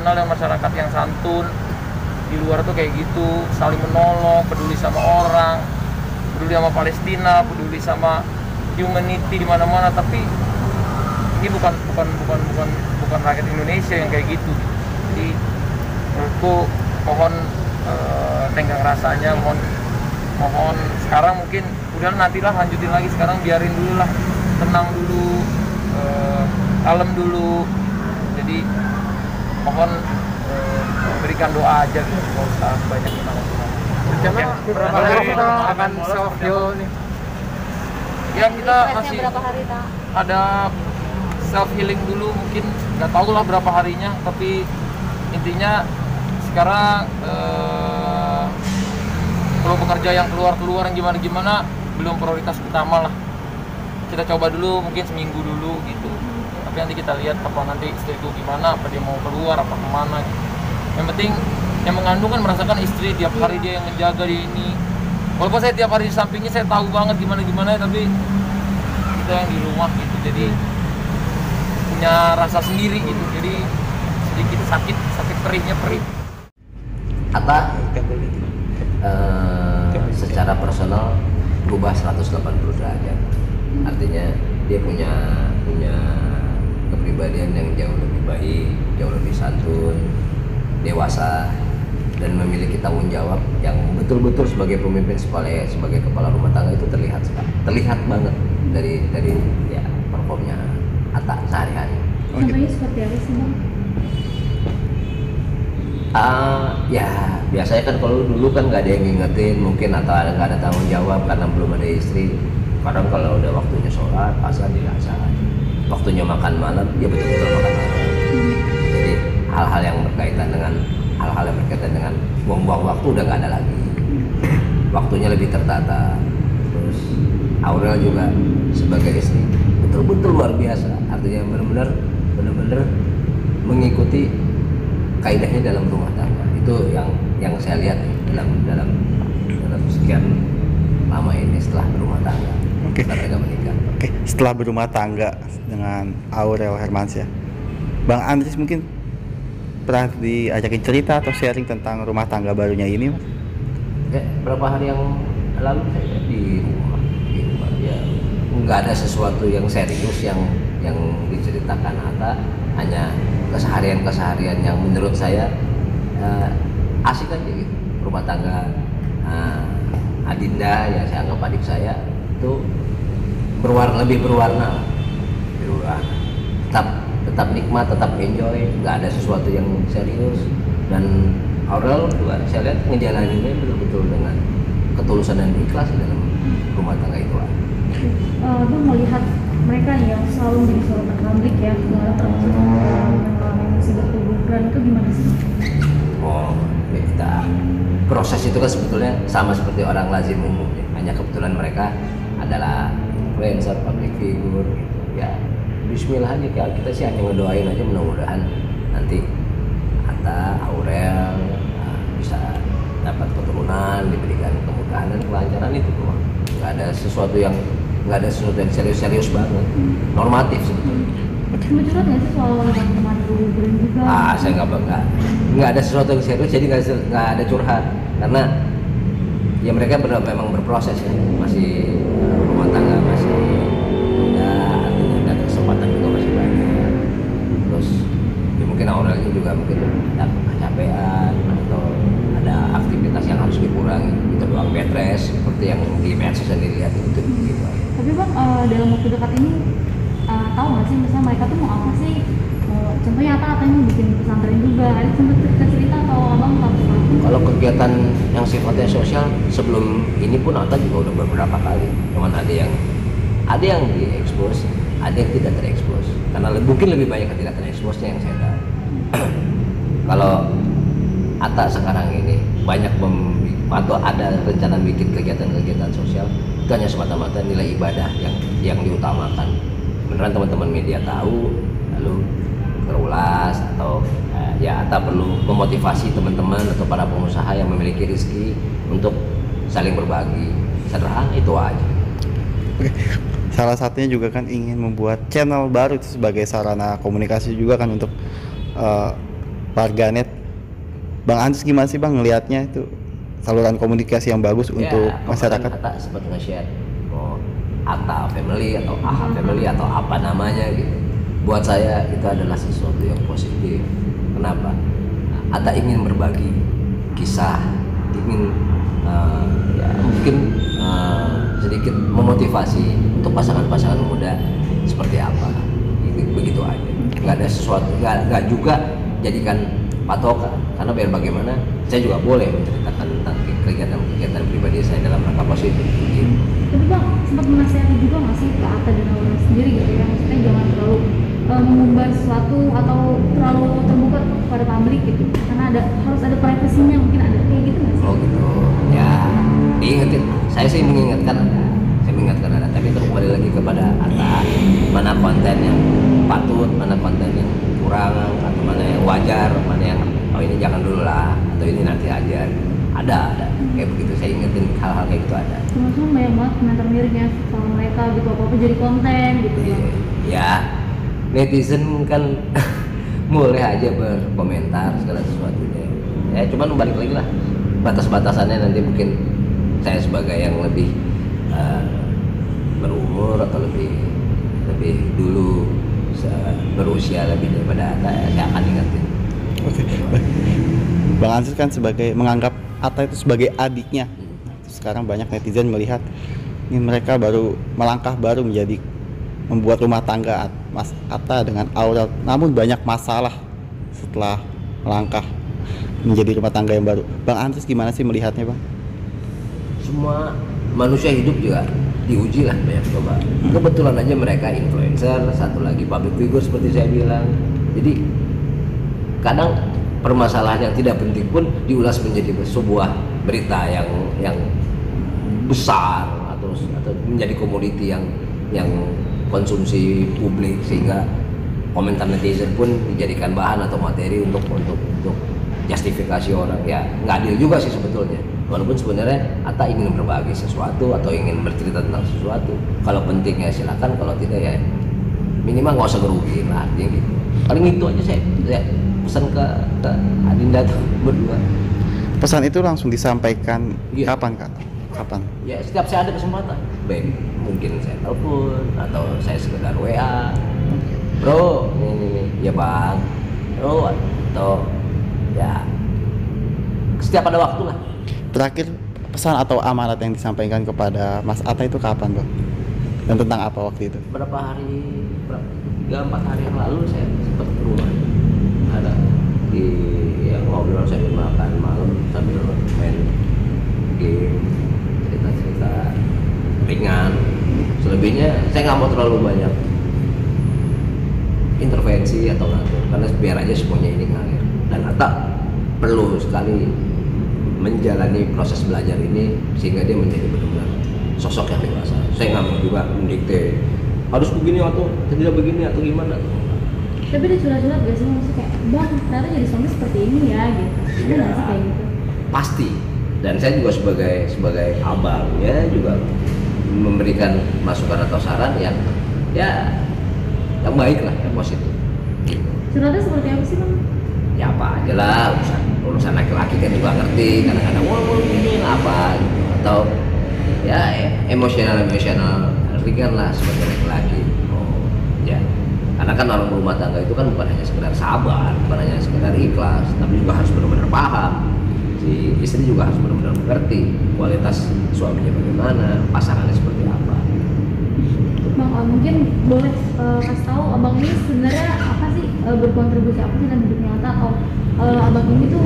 dikenal dengan masyarakat yang santun. Di luar tuh kayak gitu, saling menolong, peduli sama orang, peduli sama Palestina, peduli sama humanity di mana-mana. Tapi ini bukan rakyat Indonesia yang kayak gitu. Jadi menurutku mohon tenggang rasanya, mohon sekarang mungkin udah nantilah lanjutin lagi, sekarang biarin dulu lah, tenang dulu, kalem dulu. Jadi mohon berikan doa aja gitu, nggak usah banyak gimana. Rencana berapa hari kita akan self heal nih? Ya kita masih berapa hari tak? ada self healing dulu, mungkin nggak tahu lah berapa harinya, tapi intinya sekarang kalau pekerja yang keluar yang gimana belum prioritas utama lah. Kita coba dulu mungkin seminggu dulu gitu, tapi nanti kita lihat apa nanti istriku gimana, apa dia mau keluar apa kemana gitu. Yang penting yang mengandung kan merasakan istri tiap hari dia yang menjaga dia ini, walaupun saya tiap hari di sampingnya saya tahu banget gimana tapi kita yang di rumah gitu, jadi punya rasa sendiri gitu, jadi sedikit sakit perihnya perih. Atta secara personal berubah 180 derajat. Artinya dia punya kepribadian yang jauh lebih baik, jauh lebih santun, dewasa, dan memiliki tanggung jawab yang betul-betul sebagai pemimpin, sebagai kepala rumah tangga itu terlihat banget dari ya performnya Atta sehari-hari. Contohnya seperti apa sih Bang? Ya biasanya kan kalau dulu kan nggak ada yang ngingetin mungkin, atau nggak ada tanggung jawab karena belum ada istri. Kadang kalau udah waktunya sholat, asal dilaksanakan. Waktunya makan malam, dia betul-betul makan malam. Jadi hal-hal yang berkaitan dengan buang-buang waktu udah nggak ada lagi. Waktunya lebih tertata. Terus Aurel juga sebagai istri betul-betul luar biasa. Artinya benar-benar mengikuti kaidahnya dalam rumah tangga. Itu yang saya lihat dalam sekian lama ini setelah berumah tangga. Oke. Setelah mereka menikah. Oke, setelah berumah tangga dengan Aurel Hermansyah, Bang Andries mungkin pernah diajakin cerita atau sharing tentang rumah tangga barunya ini, Mas? Ya, berapa hari yang lalu saya di rumah ya, nggak ada sesuatu yang serius yang diceritakan Atta, hanya keseharian yang menurut saya asik aja gitu. Rumah tangga Adinda, ya saya anggap adik saya, itu lebih berwarna, tetap nikmat, tetap enjoy, nggak ada sesuatu yang serius. Dan Aurel juga saya lihat ngejalaninnya betul-betul dengan ketulusan dan ikhlas dalam rumah tangga itu. Bang melihat mereka yang selalu menjadi sorotan publik ya, termasuk yang masih berhubungan, itu gimana sih? Oh, ya kita proses itu kan sebetulnya sama seperti orang lazim umumnya, hanya kebetulan mereka adalah influencer, public figure gitu ya. Bismillah aja, kita sih hanya ngedoain aja, mudah-mudahan nanti Atta, Aurel bisa dapat keturunan, diberikan kemudahan dan kelancaran. Itu doang. Nggak ada sesuatu yang serius banget, normatif sebetulnya. Cuma curhat nggak sih soal teman-teman berhubungan juga? Saya nggak ada sesuatu yang serius, jadi nggak ada curhat, karena ya mereka memang berproses ya, masih rumah tangga masih muda, artinya dan kesempatan juga masih banyak. Terus ya mungkin Aurelnya juga mungkin kecapean atau ada aktivitas yang harus dikurangi, itu doang, bed rest seperti yang di medsos yang dilihat itu gitu. Tapi Bang, dalam waktu dekat ini tahu nggak sih misalnya mereka tuh mau apa sih? Contohnya katanya mau bikin pesantren juga. Ada sempat cerita atau Abang tahu? Kalau kegiatan yang sifatnya sosial sebelum ini pun Atta juga udah beberapa kali. Cuman ada yang diekspos, ada yang tidak terekspos. Karena mungkin lebih banyak yang tidak tereksposnya yang saya tahu. Kalau Atta sekarang ini banyak atau ada rencana bikin kegiatan-kegiatan sosial, itu hanya semata-mata nilai ibadah yang diutamakan. Beneran teman-teman media tahu, lalu berulas atau ya Atta perlu memotivasi teman-teman atau para pengusaha yang memiliki rezeki untuk saling berbagi. Sederhana itu aja. Oke. Salah satunya juga kan ingin membuat channel baru itu sebagai sarana komunikasi juga kan untuk warganet. Bang Andres gimana sih Bang ngelihatnya itu saluran komunikasi yang bagus untuk masyarakat? Atta sempat nge-share Atta family atau AHA family atau apa namanya gitu. Buat saya itu adalah sesuatu yang positif. Kenapa? Atta ingin berbagi kisah, ingin mungkin sedikit memotivasi untuk pasangan-pasangan muda seperti apa. Begitu aja. Nggak ada sesuatu, nggak juga jadikan patokan. Karena biar bagaimana, saya juga boleh menceritakan tentang kegiatan pribadi saya dalam rangka positif. Gitu. Tapi Bang, sempat menasihati juga nggak sih ke Atta dan Aura sendiri gitu ya? Maksudnya jangan terlalu mengubah sesuatu atau terlalu terbuka kepada publik gitu. Karena harus ada privasinya, mungkin ada kayak gitu nggak sih? Oh gitu. Ya, diingetin. Saya sih mengingatkan ada. Tapi itu kembali lagi kepada Atta. Mana konten yang patut, mana konten yang kurang, atau mana yang wajar, mana yang ini jangan dulu lah, atau ini nanti aja. Ada kayak begitu. Saya ingetin hal-hal kayak gitu ada. Cuma banyak banget komentar miringnya sama mereka gitu, apa-apa jadi konten gitu ya. Ya, netizen kan boleh aja berkomentar segala sesuatunya. Ya cuman balik lagi lah, batas-batasannya nanti mungkin saya sebagai yang lebih berumur atau lebih dulu berusia lebih daripada Atta, saya akan ingetin. Oke. Bang Andres kan menganggap Atta itu sebagai adiknya. Sekarang banyak netizen melihat ini mereka melangkah baru membuat rumah tangga Mas Atta dengan Aurel, namun banyak masalah setelah melangkah menjadi rumah tangga yang baru. Bang Andres gimana sih melihatnya Bang? Semua manusia hidup juga diuji lah banyak coba. Kebetulan aja mereka influencer, satu lagi public figure seperti saya bilang. Jadi kadang permasalahan yang tidak penting pun diulas menjadi sebuah berita yang besar atau menjadi komoditi yang konsumsi publik, sehingga komentar netizen pun dijadikan bahan atau materi untuk justifikasi orang. Ya nggak adil juga sih sebetulnya, walaupun sebenarnya Atta ingin berbagi sesuatu atau ingin bercerita tentang sesuatu. Kalau penting ya silakan, kalau tidak ya minimal nggak usah ngerugiin lah, artinya gitu. Paling itu aja saya pesan ke Adinda tuh berdua. Pesan itu langsung disampaikan kapan Kak? Kapan? Ya setiap saya ada kesempatan, baik mungkin saya telepon atau saya sekedar WA, bro ini ya bang, bro, atau ya setiap ada waktu lah. Terakhir pesan atau amanat yang disampaikan kepada Mas Atta itu kapan Bang? Dan tentang apa waktu itu? 3-4 hari yang lalu saya sempat ke rumah, ada di ngobrol sambil makan malam sambil main game, cerita ringan. Selebihnya saya nggak mau terlalu banyak intervensi atau ngatur, karena biar aja semuanya ini ngalir. Dan Atta perlu sekali menjalani proses belajar ini sehingga dia menjadi benar-benar sosok yang dewasa. Saya nggak mau juga mendikte harus begini atau tidak begini atau gimana. Tapi dia curhat-curhat gak sih, maksudnya kayak bang ternyata jadi suami seperti ini ya gitu. Ada nggak sih kayak gitu? Pasti. Dan saya juga sebagai abang ya juga memberikan masukan atau saran yang baik lah, yang positif. Curhatnya seperti apa sih bang? Ya apa aja lah, urusan laki-laki kan juga ngerti, kadang-kadang wah ini apa gitu. Atau ya emosional ringan lah sebagai laki-laki. Ya karena kan orang berumah tangga itu kan bukan hanya sekedar sabar, bukan hanya sekedar ikhlas, tapi juga harus benar-benar paham. Si istri juga harus benar-benar mengerti kualitas suaminya bagaimana, pasangannya seperti apa. Bang, mungkin boleh kasih tahu abang ini sebenarnya apa sih, berkontribusi apa sih dalam hidupnya Atta, atau abang ini tuh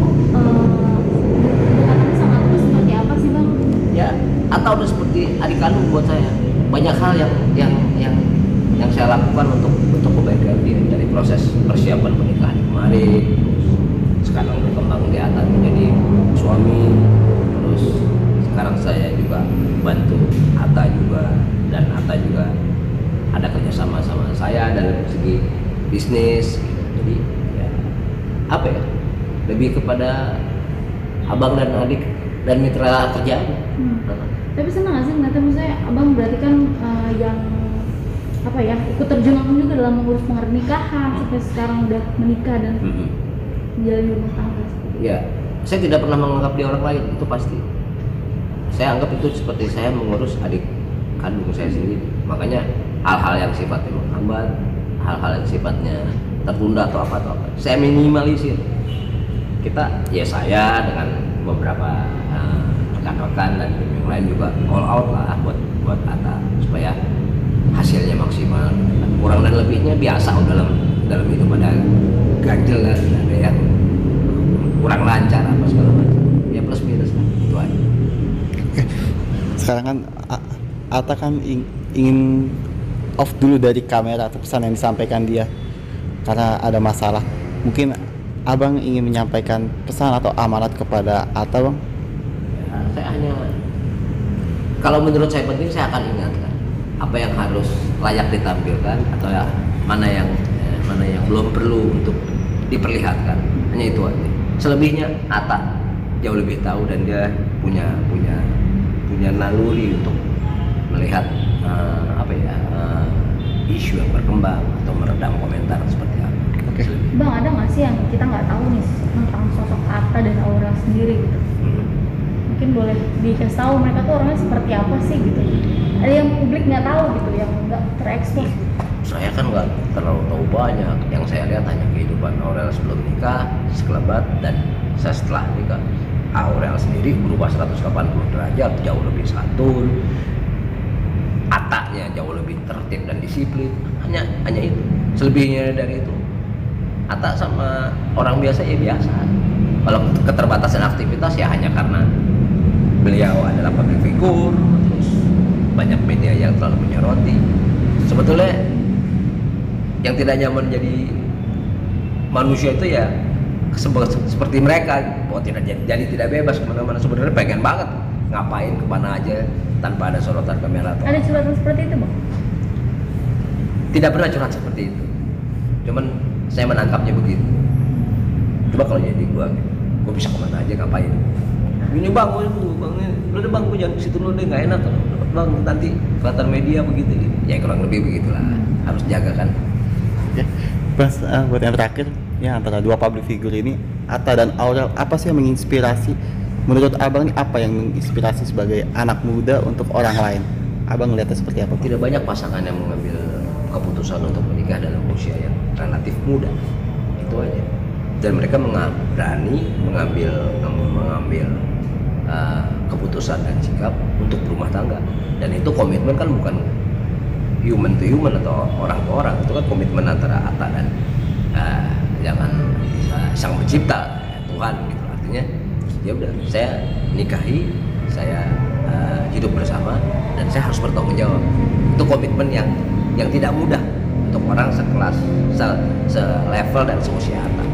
dekatnya sama Atta seperti apa sih bang? Ya, Atta udah seperti adik kandung buat saya. Banyak hal yang saya lakukan untuk kebaikan dia, dari proses persiapan pernikahan kemarin, sekarang berkembang di Atta menjadi suami, terus sekarang saya juga bantu Atta juga, dan Atta juga ada kerjasama sama saya dalam segi bisnis gitu. Jadi ya apa ya, lebih kepada abang dan adik dan mitra kerja. Tapi senang nggak sih ngeliatnya, maksudnya abang berarti kan yang apa ya, ikut terjun langsung juga dalam mengurus pernikahan sampai sekarang udah menikah dan menjalani rumah tangga. Ya, saya tidak pernah menganggap dia orang lain, itu pasti. Saya anggap itu seperti saya mengurus adik kandung saya sendiri. Makanya hal-hal yang sifatnya menghambat, hal-hal yang sifatnya tertunda atau apa, saya minimalisir. Kita, ya saya dengan beberapa rekan-rekan dan yang lain juga all out lah buat Atta supaya hasilnya maksimal. Kurang dan lebihnya biasa dalam hidup, ada ganjel dan ada yang kurang lancar apa segala macam. Ya plus minus lah, itu aja. Sekarang kan Atta kan ingin off dulu dari kamera atau pesan yang disampaikan dia karena ada masalah. Mungkin Abang ingin menyampaikan pesan atau amanat kepada Atta, Bang? Ya, saya hanya, kalau menurut saya penting, saya akan ingatkan apa yang harus layak ditampilkan atau ya, mana yang belum perlu untuk diperlihatkan. Hanya itu aja. Selebihnya Atta jauh lebih tahu dan dia punya naluri untuk melihat isu yang berkembang atau meredam komentar seperti apa. Oke. Bang, ada nggak sih yang kita nggak tahu nih tentang sosok Atta dan Aurel sendiri gitu? Mungkin boleh dikasih tahu mereka tuh orangnya seperti apa sih gitu? Ada yang publik nggak tahu gitu, yang nggak terekspos. Saya kan nggak terlalu tahu banyak. Yang saya lihat hanya kehidupan Aurel sebelum nikah, sekelebat, dan saya setelah nikah. Aurel sendiri berubah 180 derajat, jauh lebih santun. Attanya jauh lebih tertib dan disiplin. Hanya itu. Selebihnya dari itu, Atta sama orang biasa ya biasa. Kalau keterbatasan aktivitas ya hanya karena beliau adalah public figure, terus banyak media yang terlalu menyoroti. Sebetulnya yang tidak nyaman jadi manusia itu ya seperti mereka, tidak tidak bebas kemana-mana. Sebenarnya pengen banget ngapain kemana aja tanpa ada sorotan kamera. Ada curhatan seperti itu, Bang? Tidak pernah curhat seperti itu. Cuman saya menangkapnya begitu. Coba kalau jadi gua bisa kemana aja ngapain? Ini bang, lu deh bang, gua jangan ke situ lu deh, nggak enak bang, nanti kelihatan media begitu. Ya kurang lebih begitulah, harus jaga kan. Oke. Pas buat yang terakhir, ya antara dua public figure ini, Atta dan Aurel, apa sih yang menginspirasi? Menurut Abang nih, apa yang menginspirasi sebagai anak muda untuk orang lain? Abang melihatnya seperti apa? Tidak banyak pasangan yang mengambil keputusan untuk menikah dalam usia yang relatif muda, itu aja. Dan mereka berani mengambil keputusan dan sikap untuk berumah tangga. Dan itu komitmen kan bukan human to human atau orang ke orang, itu kan komitmen antara Atta dan sang pencipta Tuhan gitu. Artinya ya udah, saya nikahi, saya hidup bersama, dan saya harus bertanggung jawab. Itu komitmen yang tidak mudah untuk orang sekelas, selevel dan seusia Atta.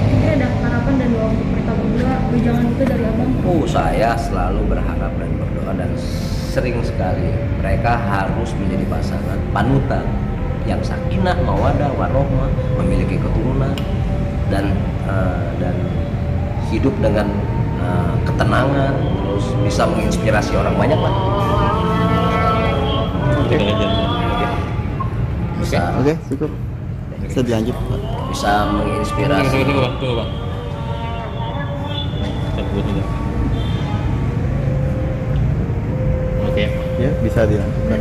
Ini ada harapan dan doa untuk mereka berdua, jangan itu dari Abang. Saya selalu berharap dan berdoa, dan sering sekali mereka harus menjadi pasangan panutan yang sakinah, mawadah, warohmah, memiliki keturunan dan hidup dengan ketenangan, terus bisa menginspirasi orang banyak lah. Oke, cukup. Bisa dilanjut. Bisa menginspirasi. Tunggu bang. Oke. Ya, bisa dilanjutkan.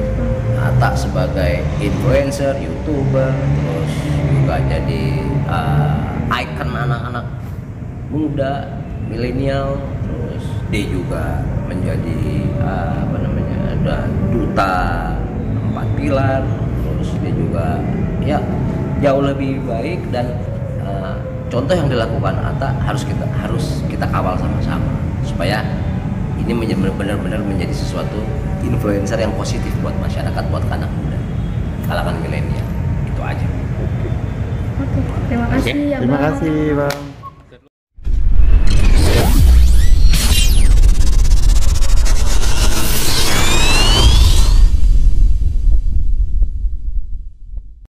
Atta sebagai influencer, YouTuber, terus juga jadi icon anak-anak muda, milenial, terus dia juga menjadi duta 4 pilar, terus dia juga ya jauh lebih baik, dan contoh yang dilakukan Atta harus kita kawal sama-sama supaya ini benar-benar menjadi sesuatu influencer yang positif buat masyarakat, buat anak muda, kalangan milenial. Itu aja. Oke, terima kasih ya, Bang. Terima kasih, Bang.